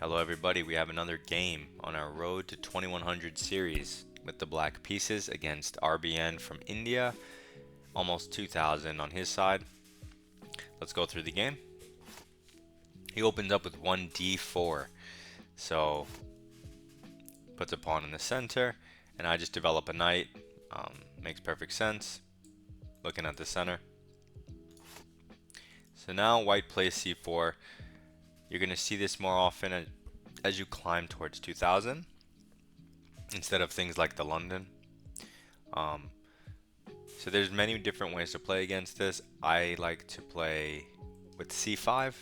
Hello everybody, we have another game on our Road to 2100 series with the black pieces against RBN from India, almost 2000 on his side. Let's go through the game. He opens up with 1d4, so puts a pawn in the center, and I just develop a knight. Makes perfect sense, looking at the center. So now white plays c4. You're going to see this more often as you climb towards 2000 instead of things like the London. So there's many different ways to play against this. I like to play with c5.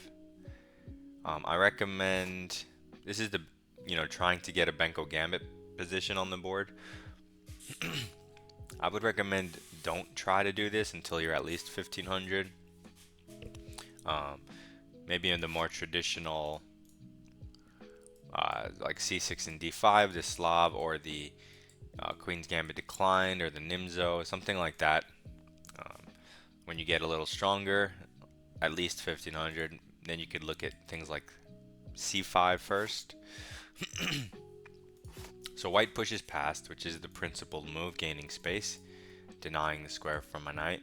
I recommend, this is trying to get a Benko Gambit position on the board. I would recommend don't try to do this until you're at least 1500. Maybe in the more traditional like c6 and d5, the Slav, or the Queen's Gambit declined, or the Nimzo, something like that. When you get a little stronger, at least 1500, then you could look at things like c5 first. So white pushes past, which is the principal move, gaining space, denying the square from my knight,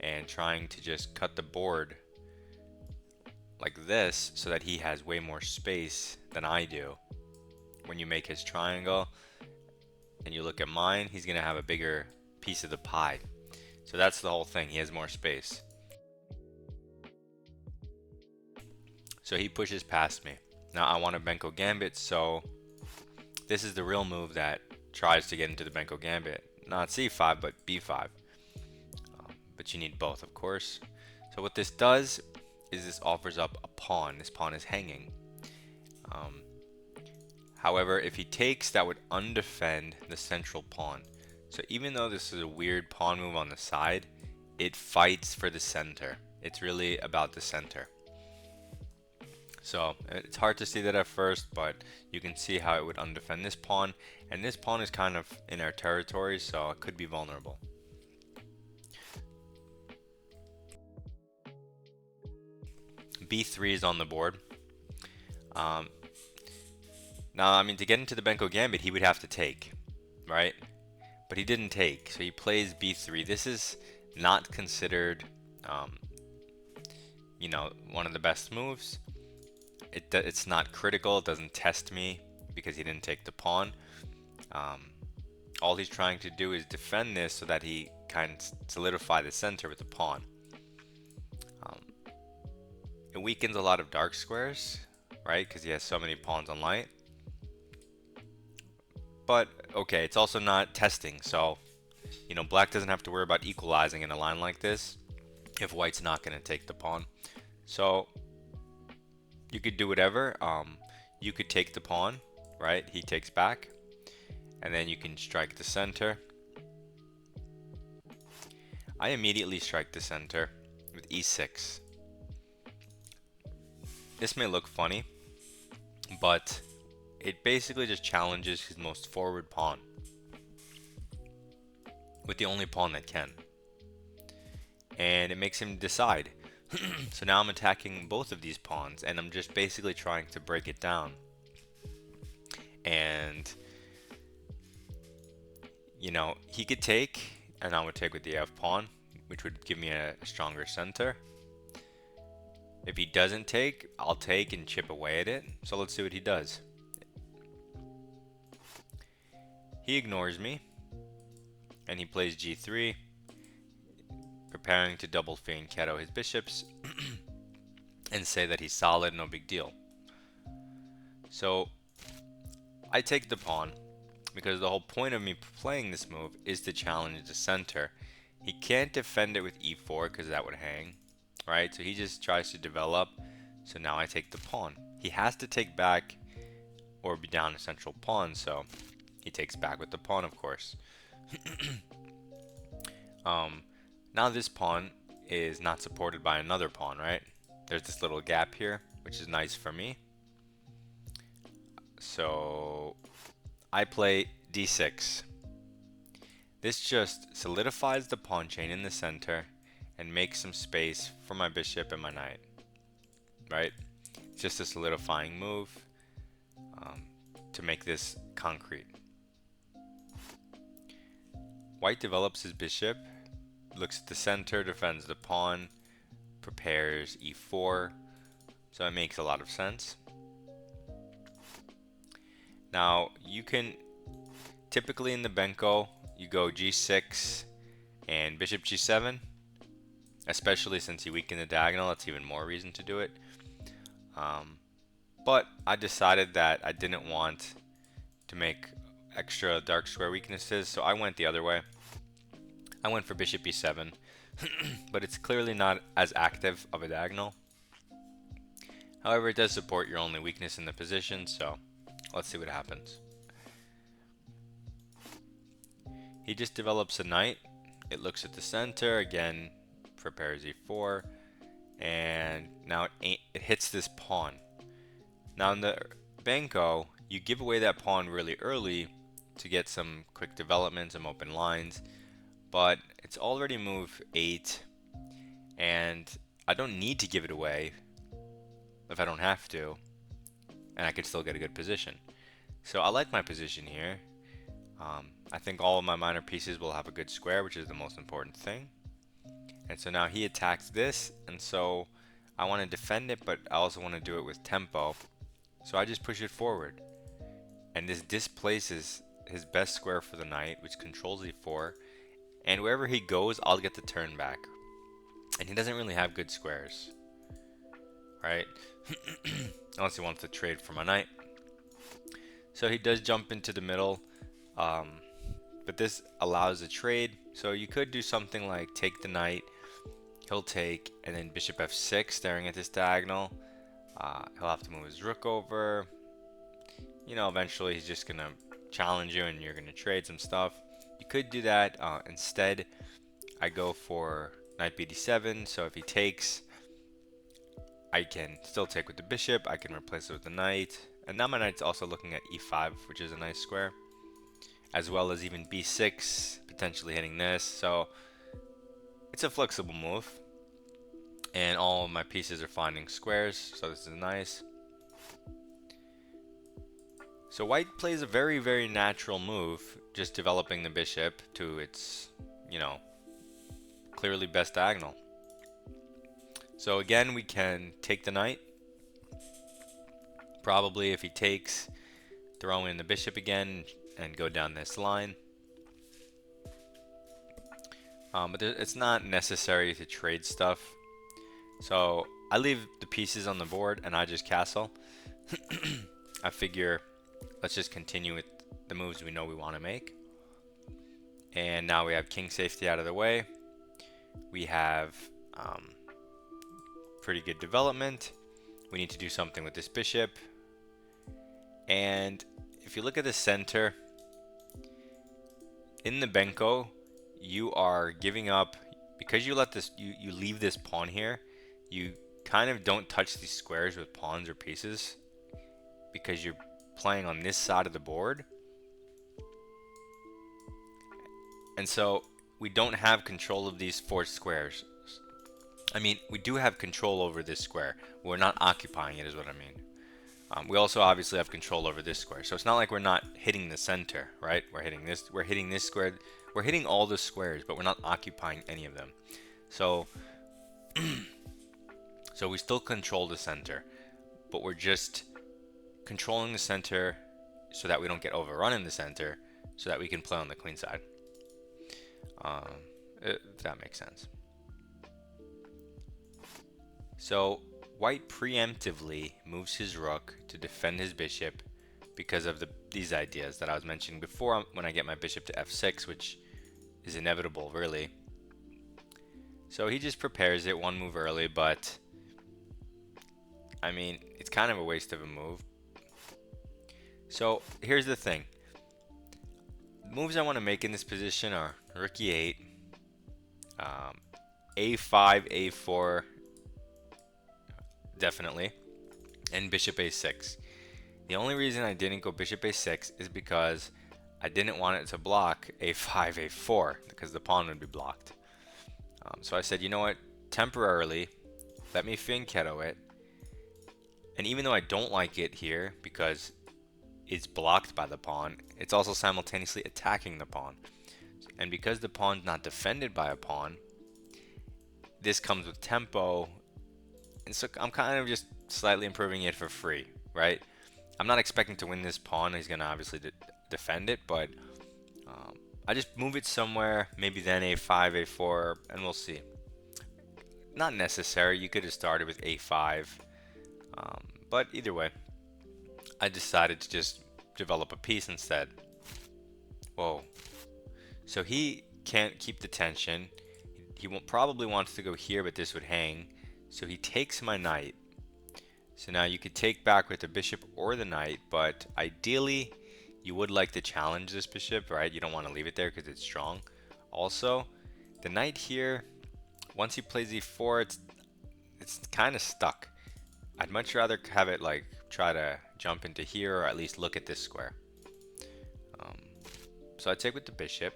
and trying to just cut the board like this so that he has way more space than I do. When you make his triangle and you look at mine, he's gonna have a bigger piece of the pie. So that's the whole thing, he has more space. So he pushes past me. Now I want a Benko Gambit, so this is the real move that tries to get into the Benko Gambit. Not c5, but b5. But you need both, of course. So what this does is this offers up a pawn. This pawn is hanging. However, if he takes, that would undefend the central pawn. So even though this is a weird pawn move on the side, it fights for the center. It's really about the center. So it's hard to see that at first, but you can see how it would undefend this pawn. And this pawn is kind of in our territory, so it could be vulnerable. b3 is on the board. Now, I mean, to get into the Benko Gambit, he would have to take, right? But he didn't take, so he plays b3. This is not considered, one of the best moves. It's not critical. It doesn't test me because he didn't take the pawn. All he's trying to do is defend this so that he can solidify the center with the pawn. It weakens a lot of dark squares, right? Because he has so many pawns on light. But okay, it's also not testing, so black doesn't have to worry about equalizing in a line like this if white's not going to take the pawn. So you could do whatever. You could take the pawn, right? He takes back, and then you can strike the center. I immediately strike the center with e6. This may look funny, but it basically just challenges his most forward pawn with the only pawn that can. And it makes him decide. So now I'm attacking both of these pawns, and I'm just basically trying to break it down. And, he could take, and I would take with the f pawn, which would give me a stronger center. If he doesn't take, I'll take and chip away at it. So let's see what he does. He ignores me, and he plays g3, preparing to double fianchetto his bishops and say that he's solid, no big deal. So I take the pawn because the whole point of me playing this move is to challenge the center. He can't defend it with e4 because that would hang, right? So he just tries to develop. So now I take the pawn. He has to take back or be down a central pawn, so he takes back with the pawn, of course. Now this pawn is not supported by another pawn, right? There's this little gap here, which is nice for me. So I play d6. This just solidifies the pawn chain in the center and makes some space for my bishop and my knight, right? It's just a solidifying move to make this concrete. White develops his bishop, looks at the center, defends the pawn, prepares e4, so it makes a lot of sense. Now you can typically in the Benko you go g6 and bishop g7, especially since you weaken the diagonal. That's even more reason to do it. But I decided that I didn't want to make extra dark square weaknesses, so I went the other way. I went for bishop e7, but it's clearly not as active of a diagonal. However, it does support your only weakness in the position, so let's see what happens. He just develops a knight. It looks at the center, again, prepares e4, and now it hits this pawn. Now in the Benko, you give away that pawn really early to get some quick development, some open lines, but it's already move 8, and I don't need to give it away if I don't have to, and I could still get a good position. So I like my position here. I think all of my minor pieces will have a good square, which is the most important thing. And so now he attacks this, and so I want to defend it, but I also want to do it with tempo. So I just push it forward. And this displaces his best square for the knight, which controls e4. And wherever he goes, I'll get the turn back. And he doesn't really have good squares, right? Unless he wants to trade for my knight. So he does jump into the middle. But this allows a trade. So you could do something like take the knight. He'll take, and then bishop f6, staring at this diagonal. He'll have to move his rook over. You know, eventually he's just gonna challenge you and you're gonna trade some stuff. You could do that. Instead, I go for knight bd7. So if he takes, I can still take with the bishop. I can replace it with the knight. And now my knight's also looking at e5, which is a nice square. As well as even b6, potentially hitting this. So it's a flexible move. And all of my pieces are finding squares, so this is nice. So white plays a very, very natural move, just developing the bishop to its, you know, clearly best diagonal. So again, we can take the knight. Probably if he takes, throw in the bishop again and go down this line. But it's not necessary to trade stuff. So I leave the pieces on the board and I just castle. I figure let's just continue with the moves we know we want to make. And now we have king safety out of the way. We have pretty good development. We need to do something with this bishop. And if you look at the center, in the Benko, you are giving up, because you let this, you leave this pawn here, you kind of don't touch these squares with pawns or pieces because you're playing on this side of the board. And so we don't have control of these 4 squares. I mean, we do have control over this square. We're not occupying it is what I mean. We also obviously have control over this square. So it's not like we're not hitting the center, right? We're hitting this square. We're hitting all the squares, but we're not occupying any of them. So so we still control the center, but we're just controlling the center so that we don't get overrun in the center, so that we can play on the queen side. If that makes sense. So white preemptively moves his rook to defend his bishop because of these ideas that I was mentioning before when I get my bishop to f6, which is inevitable, really. So he just prepares it one move early, but I mean, it's kind of a waste of a move. So here's the thing. The moves I want to make in this position are rook e8, a5, a4, definitely, and bishop a6. The only reason I didn't go bishop a6 is because I didn't want it to block a5, a4, because the pawn would be blocked. So I said, you know what, temporarily, let me fianchetto it, And even though I don't like it here because it's blocked by the pawn, it's also simultaneously attacking the pawn. And because the pawn's not defended by a pawn, this comes with tempo, and so I'm kind of just slightly improving it for free, right? I'm not expecting to win this pawn. He's going to obviously defend it, but I just move it somewhere, maybe then a5, a4, and we'll see. Not necessary. You could have started with a5, but either way, I decided to just develop a piece instead. Whoa. So he can't keep the tension. He probably wants to go here, but this would hang. So he takes my knight. So now you could take back with the bishop or the knight, but ideally you would like to challenge this bishop, right? You don't want to leave it there because it's strong. Also, the knight here, once he plays e4, it's kind of stuck. I'd much rather have it like try to jump into here, or at least look at this square. So I take with the bishop,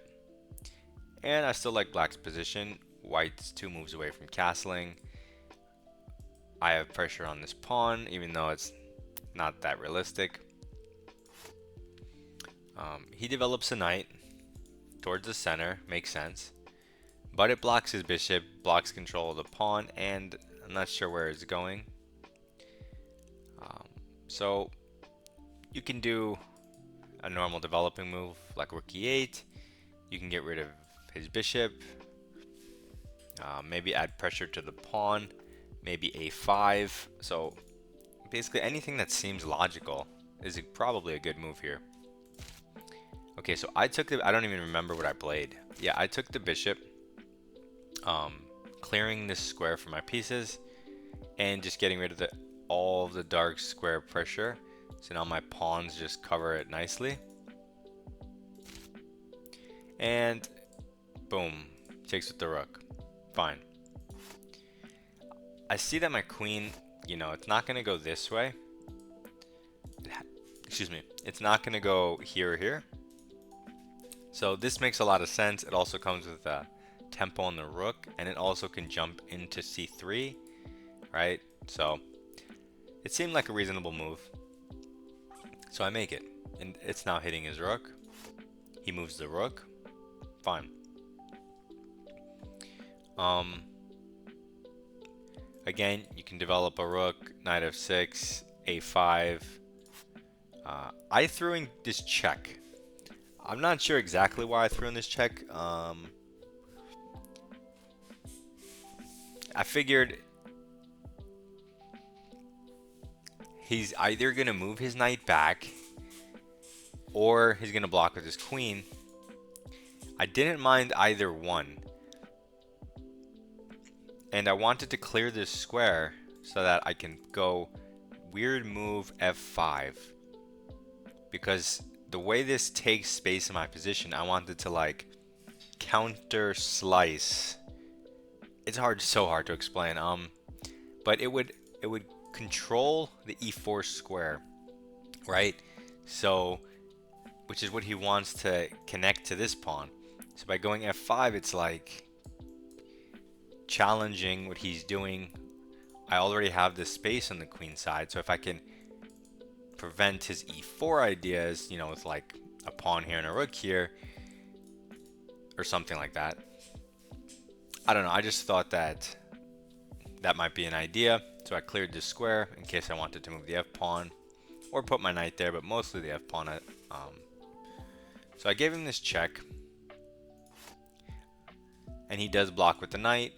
and I still like black's position. White's 2 moves away from castling. I have pressure on this pawn, even though it's not that realistic. He develops a knight towards the center, makes sense. But it blocks his bishop, blocks control of the pawn, and I'm not sure where it's going. So you can do a normal developing move like rook e8. You can get rid of his bishop. Maybe add pressure to the pawn. Maybe a5. So basically anything that seems logical is probably a good move here. Okay, so I don't even remember what I played. Yeah, I took the bishop, clearing this square for my pieces, and just getting rid of all of the dark square pressure. So now my pawns just cover it nicely. And boom, takes with the rook. Fine. I see that my queen, it's not going to go this way. Excuse me. It's not going to go here or here. So this makes a lot of sense. It also comes with a tempo on the rook, and it also can jump into c3, right? So it seemed like a reasonable move. So I make it, and it's now hitting his rook. He moves the rook. Fine. Again, you can develop a rook, knight f6, a5. I threw in this check. I'm not sure exactly why I threw in this check. I figured he's either going to move his knight back or he's going to block with his queen. I didn't mind either one. And I wanted to clear this square so that I can go weird move f5. Because the way this takes space in my position, I wanted to like counter slice. It's so hard to explain. But it would control the e4 square, right? So, which is what he wants to connect to this pawn. So by going f5, it's like challenging what he's doing. I already have this space on the queen side, so if I can prevent his e4 ideas, with like a pawn here and a rook here, or something like that. I don't know, I just thought that might be an idea, so I cleared this square in case I wanted to move the f-pawn, or put my knight there, but mostly the f-pawn. So I gave him this check, and he does block with the knight.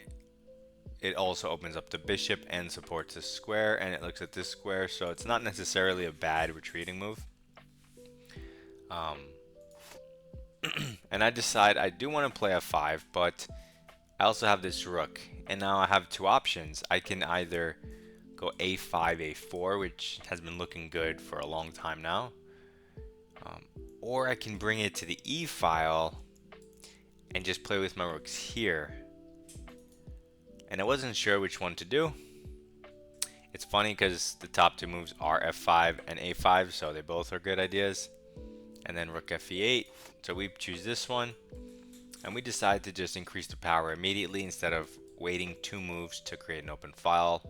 It also opens up the bishop and supports this square, and it looks at this square, so it's not necessarily a bad retreating move. And I decide I do want to play f5, but I also have this rook, and now I have 2 options. I can either go a5, a4, which has been looking good for a long time now, or I can bring it to the e file and just play with my rooks here. And I wasn't sure which one to do. It's funny because the top 2 moves are f5 and a5, so they both are good ideas. And then rook fe8, so we choose this one. And we decide to just increase the power immediately instead of waiting 2 moves to create an open file.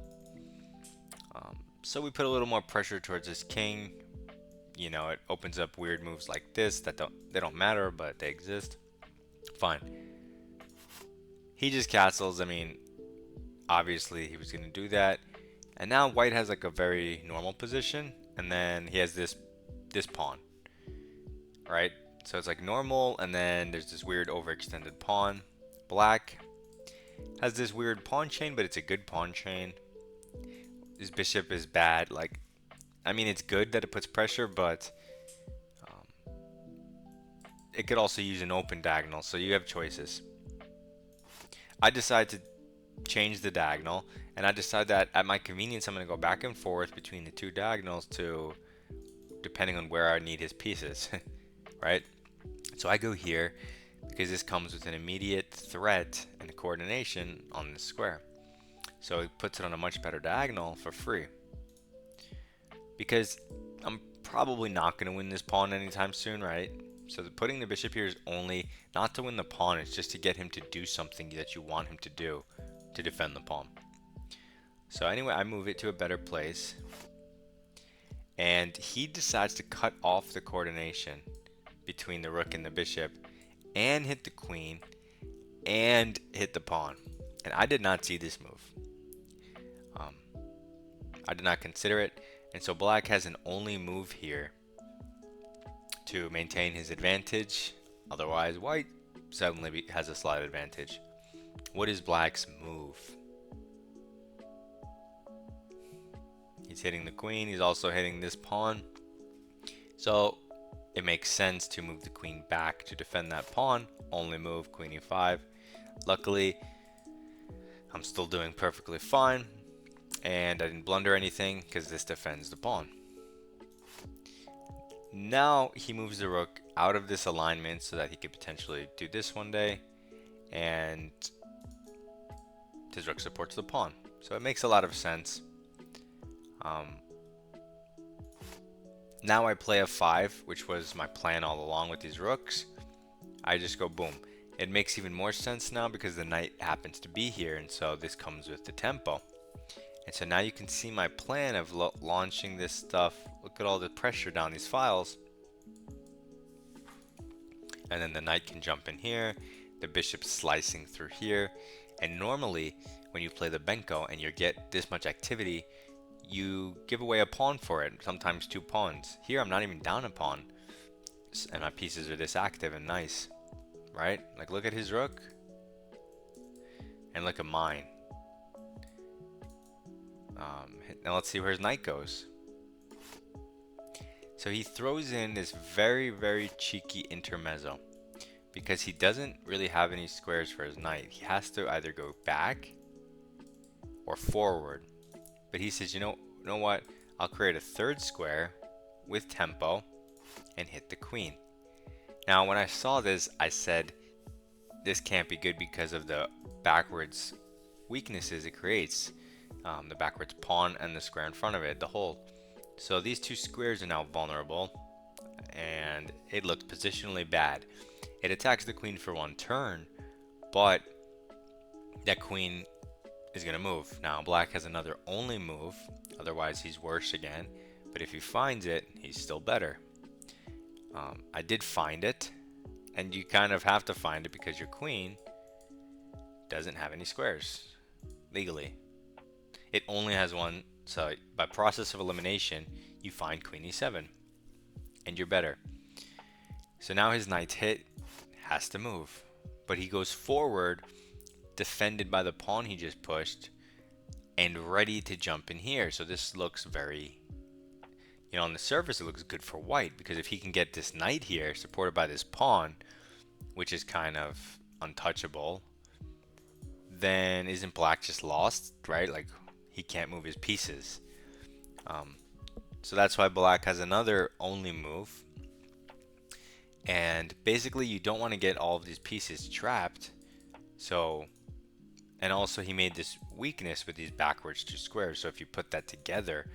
So we put a little more pressure towards this king. You know, it opens up weird moves like this that don't matter, but they exist. Fine. He just castles. I mean, obviously he was going to do that. And now white has like a very normal position, and then he has this pawn, right? So it's like normal, and then there's this weird overextended pawn. Black has this weird pawn chain, but it's a good pawn chain. His bishop is bad. Like, I mean, it's good that it puts pressure, but it could also use an open diagonal, so you have choices. I decide to change the diagonal, and I decide that at my convenience I'm going to go back and forth between the two diagonals to depending on where I need his pieces. Right? So I go here because this comes with an immediate threat and coordination on this square. So it puts it on a much better diagonal for free. Because I'm probably not going to win this pawn anytime soon, right? So putting the bishop here is only not to win the pawn, it's just to get him to do something that you want him to do to defend the pawn. So anyway, I move it to a better place. And he decides to cut off the coordination between the rook and the bishop and hit the queen and hit the pawn. And I did not see this move. I did not consider it. And so black has an only move here to maintain his advantage. Otherwise, white suddenly has a slight advantage. What is black's move? He's hitting the queen. He's also hitting this pawn. So it makes sense to move the queen back to defend that pawn. Only move, queen e5. Luckily, I'm still doing perfectly fine. And I didn't blunder anything because this defends the pawn. Now he moves the rook out of this alignment so that he could potentially do this one day. And his rook supports the pawn. So it makes a lot of sense. Now I play f5, which was my plan all along with these rooks. I just go boom. It makes even more sense now because the knight happens to be here, and so this comes with the tempo. And so now you can see my plan of launching this stuff. Look at all the pressure down these files. And then the knight can jump in here, the bishop slicing through here. And normally when you play the Benko and you get this much activity, you give away a pawn for it, sometimes 2 pawns. Here I'm not even down a pawn, and my pieces are this active and nice, right? Like, look at his rook, and look at mine. Now let's see where his knight goes. So he throws in this very, very cheeky intermezzo, because he doesn't really have any squares for his knight. He has to either go back or forward. But he says, you know what? I'll create a third square with tempo and hit the queen. Now, when I saw this, I said, this can't be good because of the backwards weaknesses it creates. The backwards pawn and the square in front of it, the hole. So these 2 squares are now vulnerable, and it looked positionally bad. It attacks the queen for 1 turn, but that queen is going to move. Now black has another only move, otherwise he's worse again, but if he finds it, he's still better. I did find it, and you kind of have to find it because your queen doesn't have any squares legally. It only has 1, so by process of elimination you find queen e7 and you're better. So now his knight's hit, has to move, but he goes forward defended by the pawn he just pushed and ready to jump in here. So this looks very, on the surface it looks good for white, because if he can get this knight here supported by this pawn, which is kind of untouchable, then isn't black just lost, right? Like, he can't move his pieces. So that's why black has another only move, and basically you don't want to get all of these pieces trapped. So, and also he made this weakness with these backwards 2 squares, so if you put that together,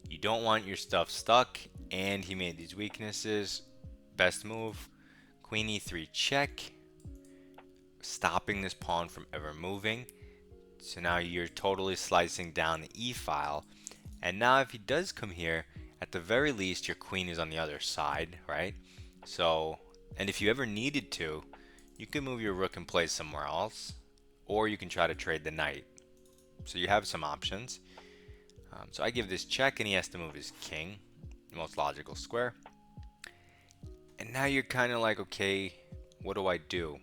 you don't want your stuff stuck, and he made these weaknesses. Best move, queen e3 check, stopping this pawn from ever moving. So now you're totally slicing down the e file, And now if he does come here, at the very least your queen is on the other side, right? So, and if you ever needed to, you can move your rook and play somewhere else, or you can try to trade the knight. So you have some options. So I give this check and he has to move his king, the most logical square. And now you're kind of like, okay, what do I do?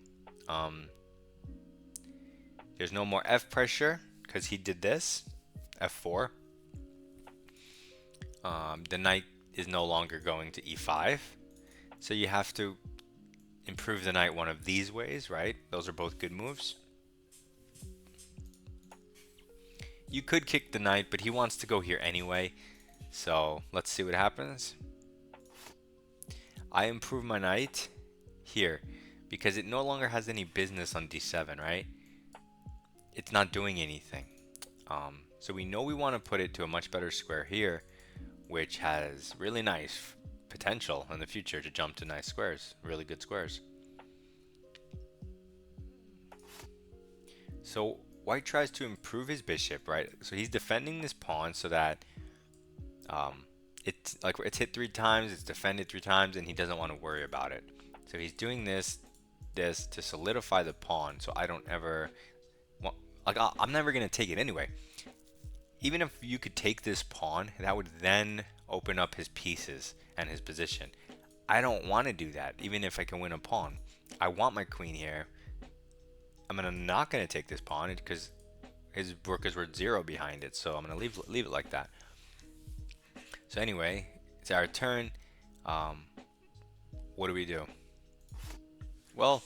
There's no more F pressure because he did this, F4. The knight is no longer going to E5. So you have to improve the knight one of these ways, right? Those are both good moves. You could kick the knight, but he wants to go here anyway. So let's see what happens. I improve my knight here because it no longer has any business on D7, right? It's not doing anything. So we know we want to put it to a much better square here, which has really nice potential in the future to jump to nice squares, really good squares. So white tries to improve his bishop, right? So he's defending this pawn so that it's hit 3 times, it's defended 3 times, and he doesn't want to worry about it. So he's doing this to solidify the pawn, so I don't ever, I'm never gonna take it anyway. Even if you could take this pawn, that would then open up his pieces and his position. I don't want to do that, even if I can win a pawn. I want my queen here. I'm not gonna take this pawn because his rook is worth 0 behind it, so I'm gonna leave it like that. So anyway, it's our turn. What do we do? Well,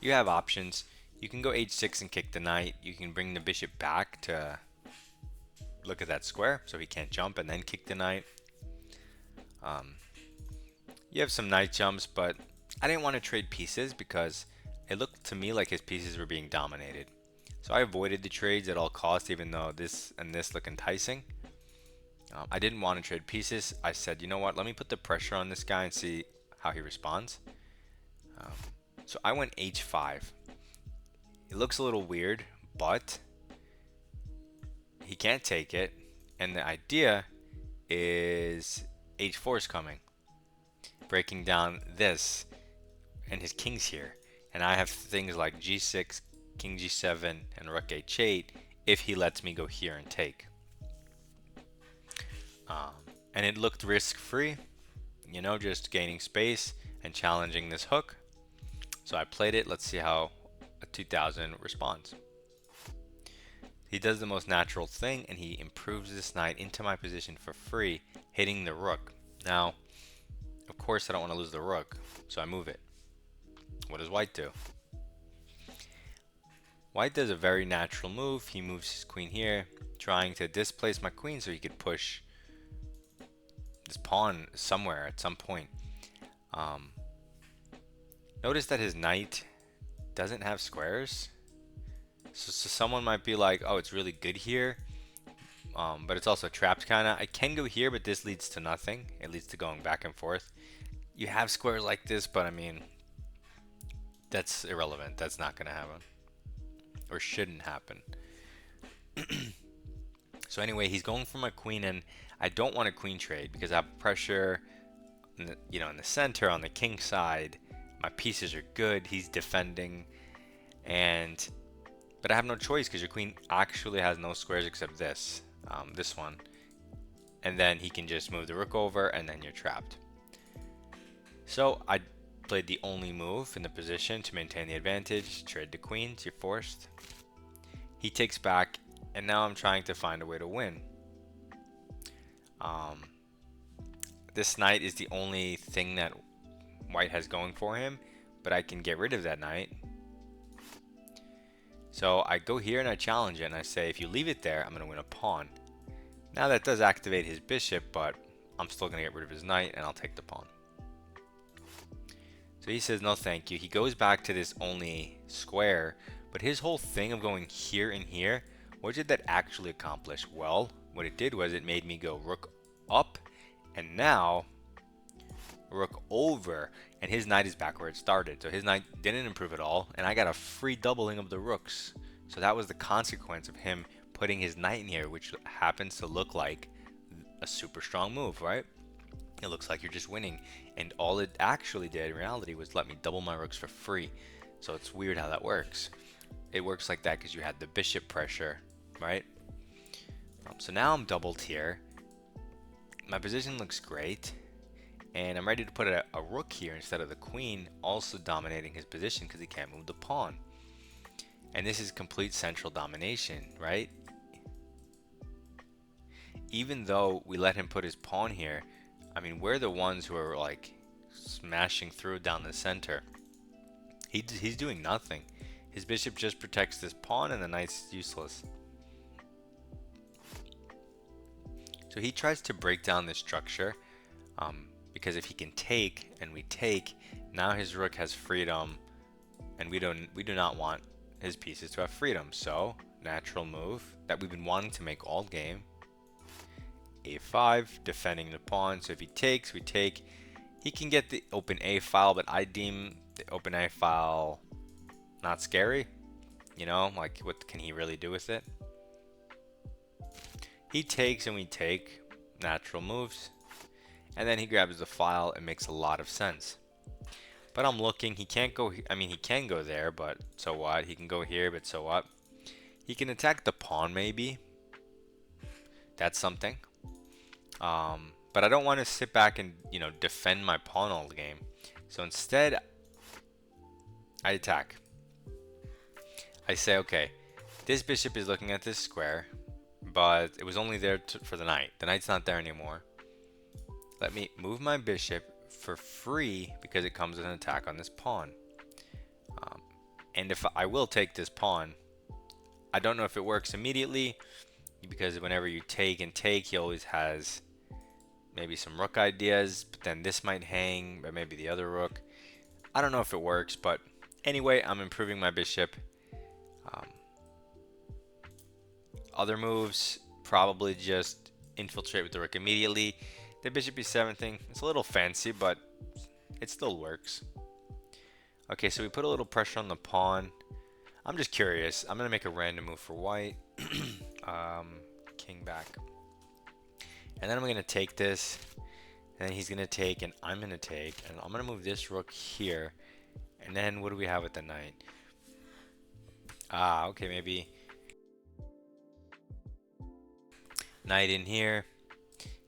you have options. You can go h6 and kick the knight. You can bring the bishop back to look at that square so he can't jump and then kick the knight. You have some knight jumps, but I didn't want to trade pieces because it looked to me like his pieces were being dominated. So I avoided the trades at all costs, even though this and this look enticing. I didn't want to trade pieces. I said, you know what, let me put the pressure on this guy and see how he responds. So I went h5. It looks a little weird, but he can't take it. And the idea is h4 is coming, breaking down this, and his king's here. And I have things like g6, king g7, and rook h8 if he lets me go here and take. And it looked risk-free, you know, just gaining space and challenging this hook. So I played it. Let's see how a 2000 responds. He does the most natural thing, and he improves this knight into my position for free, hitting the rook. Now, of course, I don't want to lose the rook, so I move it. What does white do? White does a very natural move. He moves his queen here, trying to displace my queen so he could push this pawn somewhere at some point. Notice that his knight doesn't have squares. So someone might be like, oh, it's really good here, but it's also trapped kind of. I can go here, but this leads to nothing. It leads to going back and forth. You have squares like this, but I mean, that's irrelevant. That's not going to happen, or shouldn't happen. So anyway, he's going for my queen, and I don't want a queen trade because I have pressure, in the center on the king side. My pieces are good. He's defending, but I have no choice because your queen actually has no squares except this one, and then he can just move the rook over, and then you're trapped. So I played the only move in the position to maintain the advantage. Trade the queens. You're forced. He takes back, and now I'm trying to find a way to win. This knight is the only thing that white has going for him, but I can get rid of that knight. So I go here and I challenge it, and I say, if you leave it there, I'm going to win a pawn. Now that does activate his bishop, but I'm still going to get rid of his knight, and I'll take the pawn. So he says, no thank you. He goes back to this only square, but his whole thing of going here and here, what did that actually accomplish? Well, what it did was it made me go rook up, and now rook over, and his knight is back where it started. So his knight didn't improve at all, and I got a free doubling of the rooks. So that was the consequence of him putting his knight in here, which happens to look like a super strong move, right? It looks like you're just winning. And all it actually did in reality was let me double my rooks for free. So it's weird how that works. It works like that because you had the bishop pressure, right? So now I'm doubled here. My position looks great. And I'm ready to put a rook here instead of the queen, also dominating his position because he can't move the pawn. And this is complete central domination, right? Even though we let him put his pawn here, I mean, we're the ones who are like smashing through down the center. He's doing nothing. His bishop just protects this pawn and the knight's useless. So he tries to break down this structure because if he can take and we take, now his rook has freedom, and we do not want his pieces to have freedom. So natural move that we've been wanting to make all game. A5, defending the pawn. So if he takes, we take. He can get the open A file, but I deem the open A file not scary. You know, like what can he really do with it? He takes and we take, natural moves. And then he grabs the file. It makes a lot of sense. But I'm looking, he can't go, I mean, he can go there, but so what? He can go here, but so what? He can attack the pawn maybe. That's something. But I don't want to sit back and, you know, defend my pawn all the game. So instead, I attack. I say, okay, this bishop is looking at this square, but it was only there for the knight. The knight's not there anymore. Let me move my bishop for free because it comes with an attack on this pawn. And if I will take this pawn, I don't know if it works immediately because whenever you take and take, he always has maybe some rook ideas, but then this might hang, but maybe the other rook. I don't know if it works, but anyway, I'm improving my bishop. Other moves, probably just infiltrate with the rook immediately. The bishop e7 thing, it's a little fancy, but it still works. Okay, so we put a little pressure on the pawn. I'm just curious. I'm going to make a random move for white. King back. And then I'm going to take this. And then he's going to take, and I'm going to take. And I'm going to move this rook here. And then what do we have with the knight? Okay, maybe knight in here.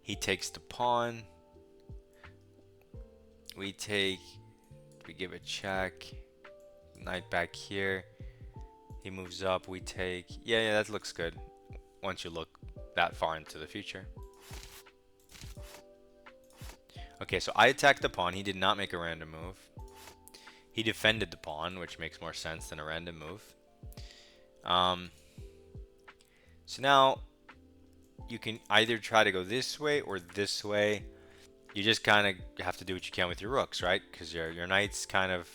He takes the pawn. We take, we give a check. Knight back here. He moves up, we take. Yeah, that looks good once you look that far into the future. Okay, so I attacked the pawn. He did not make a random move. He defended the pawn, which makes more sense than a random move. So now you can either try to go this way or this way. You just kind of have to do what you can with your rooks, right? Because your knight's kind of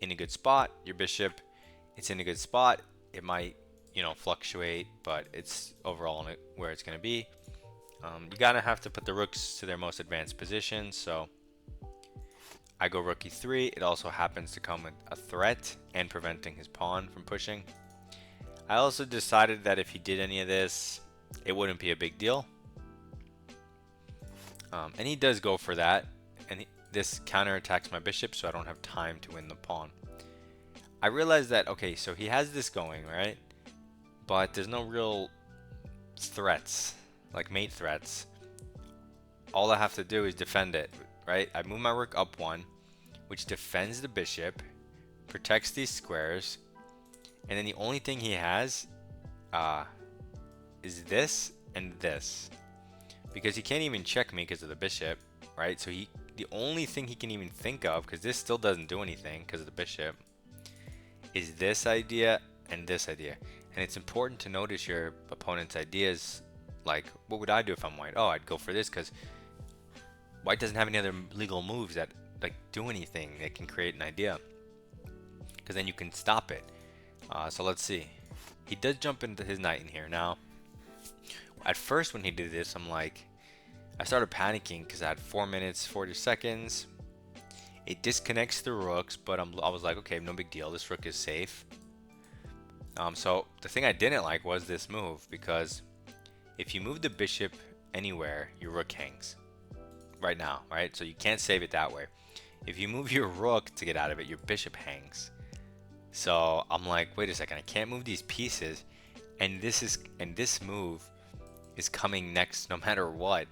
in a good spot. Your bishop, it's in a good spot. It might, you know, fluctuate, but it's overall in where it's going to be. You gotta have to put the rooks to their most advanced position. So I go rook e3. It also happens to come with a threat and preventing his pawn from pushing. I also decided that if he did any of this, it wouldn't be a big deal. And he does go for that. And this counterattacks my bishop, so I don't have time to win the pawn. I realized that, okay, so he has this going, right? But there's no real threats, like mate threats. All I have to do is defend it, right? I move my rook up one, which defends the bishop, protects these squares, and then the only thing he has is this and this. Because he can't even check me because of the bishop, right? So the only thing he can even think of, because this still doesn't do anything because of the bishop, is this idea and this idea. And it's important to notice your opponent's ideas. Like, what would I do if I'm white? Oh, I'd go for this because white doesn't have any other legal moves that like do anything that can create an idea, because then you can stop it. So let's see. He does jump into his knight in here. Now, at first when he did this, I started panicking because I had 4 minutes, 40 seconds. It disconnects the rooks, but I was like, okay, no big deal. This rook is safe. So the thing I didn't like was this move, because if you move the bishop anywhere, your rook hangs. Right now, right? So you can't save it that way. If you move your rook to get out of it, your bishop hangs. So I'm like, wait a second, I can't move these pieces, and this move is coming next no matter what.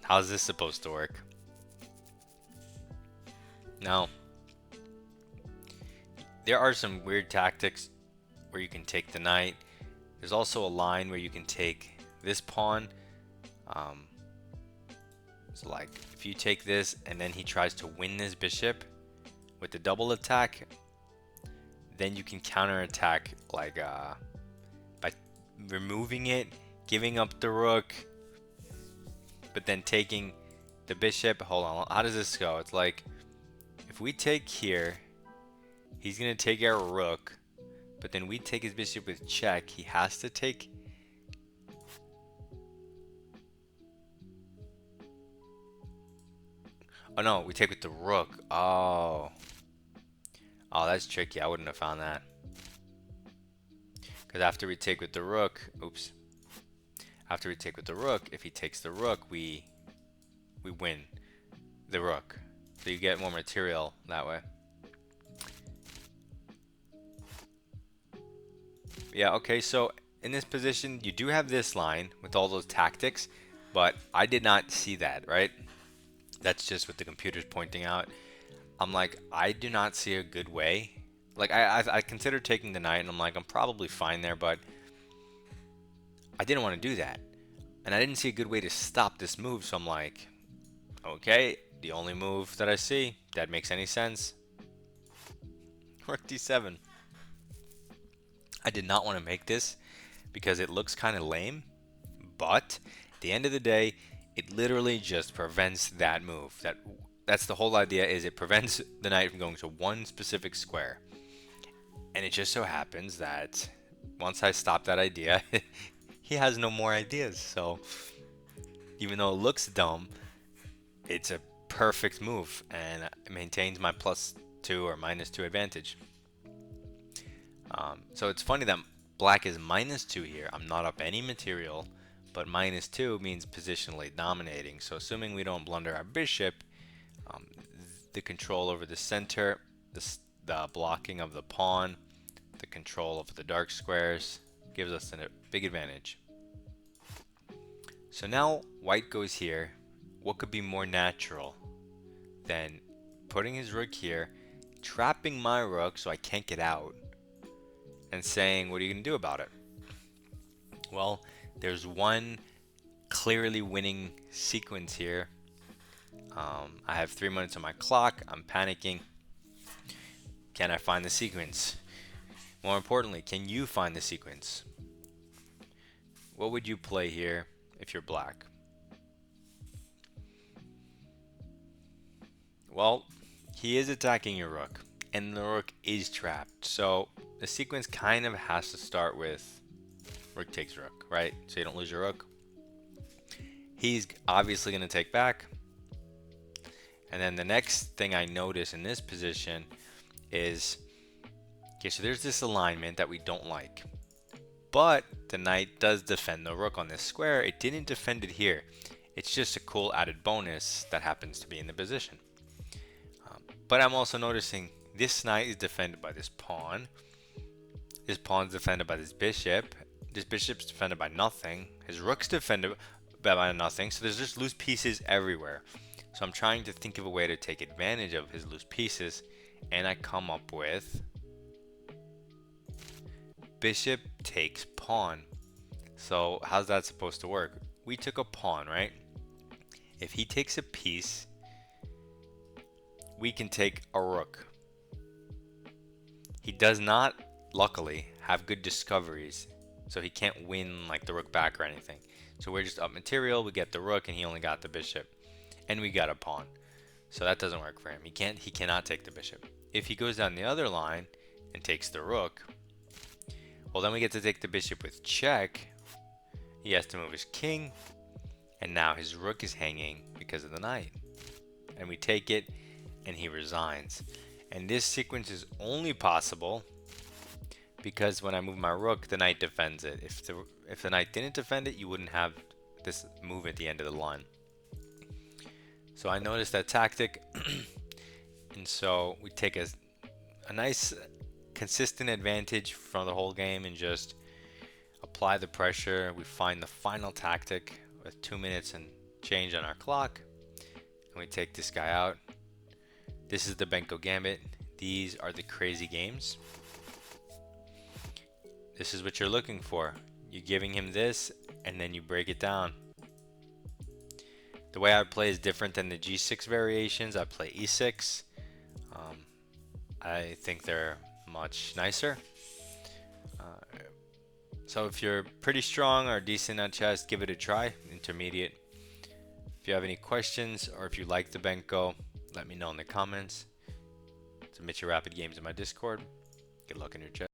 How's this supposed to work? Now, there are some weird tactics where you can take the knight. There's also a line where you can take this pawn. So like, if you take this and then he tries to win this bishop with the double attack, then you can counterattack like by removing it, giving up the rook, but then taking the bishop. Hold on, how does this go? It's like, if we take here, he's gonna take our rook, but then we take his bishop with check. He has to take. Oh no, we take with the rook. Oh, that's tricky. I wouldn't have found that. Because after we take with the rook, oops. After we take with the rook, if he takes the rook, we win the rook. So you get more material that way. Yeah, okay, so in this position, you do have this line with all those tactics, but I did not see that, right? That's just what the computer's pointing out. I'm like, I do not see a good way. Like, I considered taking the knight, and I'm like, I'm probably fine there, but I didn't want to do that. And I didn't see a good way to stop this move, so I'm like, okay, the only move that I see that makes any sense, rook d7. I did not want to make this because it looks kind of lame, but at the end of the day, it literally just prevents that move. That's the whole idea, is it prevents the knight from going to one specific square. And it just so happens that once I stop that idea, he has no more ideas. So even though it looks dumb, it's a perfect move, and it maintains my +2 or -2 advantage. So it's funny that black is -2 here. I'm not up any material, but -2 means positionally dominating. So assuming we don't blunder our bishop, the control over the center, the blocking of the pawn, the control of the dark squares gives us a big advantage. So now white goes here. What could be more natural than putting his rook here, trapping my rook so I can't get out, and saying, what are you going to do about it? Well, there's one clearly winning sequence here. I have 3 minutes on my clock. I'm panicking. Can I find the sequence? More importantly, can you find the sequence? What would you play here if you're black? Well, he is attacking your rook, and the rook is trapped. So the sequence kind of has to start with rook takes rook, right? So you don't lose your rook. He's obviously going to take back. And then the next thing I notice in this position is, okay, so there's this alignment that we don't like. But the knight does defend the rook on this square. It didn't defend it here. It's just a cool added bonus that happens to be in the position. But I'm also noticing this knight is defended by this pawn. This pawn's defended by this bishop. This bishop's defended by nothing. His rook's defended by nothing. So there's just loose pieces everywhere. So I'm trying to think of a way to take advantage of his loose pieces. And I come up with bishop takes pawn. So how's that supposed to work? We took a pawn, right? If he takes a piece, we can take a rook. He does not, luckily, have good discoveries, so he can't win like the rook back or anything. So we're just up material, we get the rook, and he only got the bishop. And we got a pawn. So that doesn't work for him. He cannot take the bishop. If he goes down the other line and takes the rook, well, then we get to take the bishop with check. He has to move his king, and now his rook is hanging because of the knight. And we take it, and he resigns. And this sequence is only possible because when I move my rook, the knight defends it. If the knight didn't defend it, you wouldn't have this move at the end of the line. So I noticed that tactic, and so we take a nice consistent advantage from the whole game and just apply the pressure. We find the final tactic with 2 minutes and change on our clock, and we take this guy out. This is the Benko Gambit. These are the crazy games. This is what you're looking for. You're giving him this, and then you break it down. The way I play is different than the G6 variations. I play E6. I think they're much nicer. So if you're pretty strong or decent at chess, give it a try. Intermediate. If you have any questions or if you like the Benko, let me know in the comments. Submit your rapid games in my Discord. Good luck in your chess.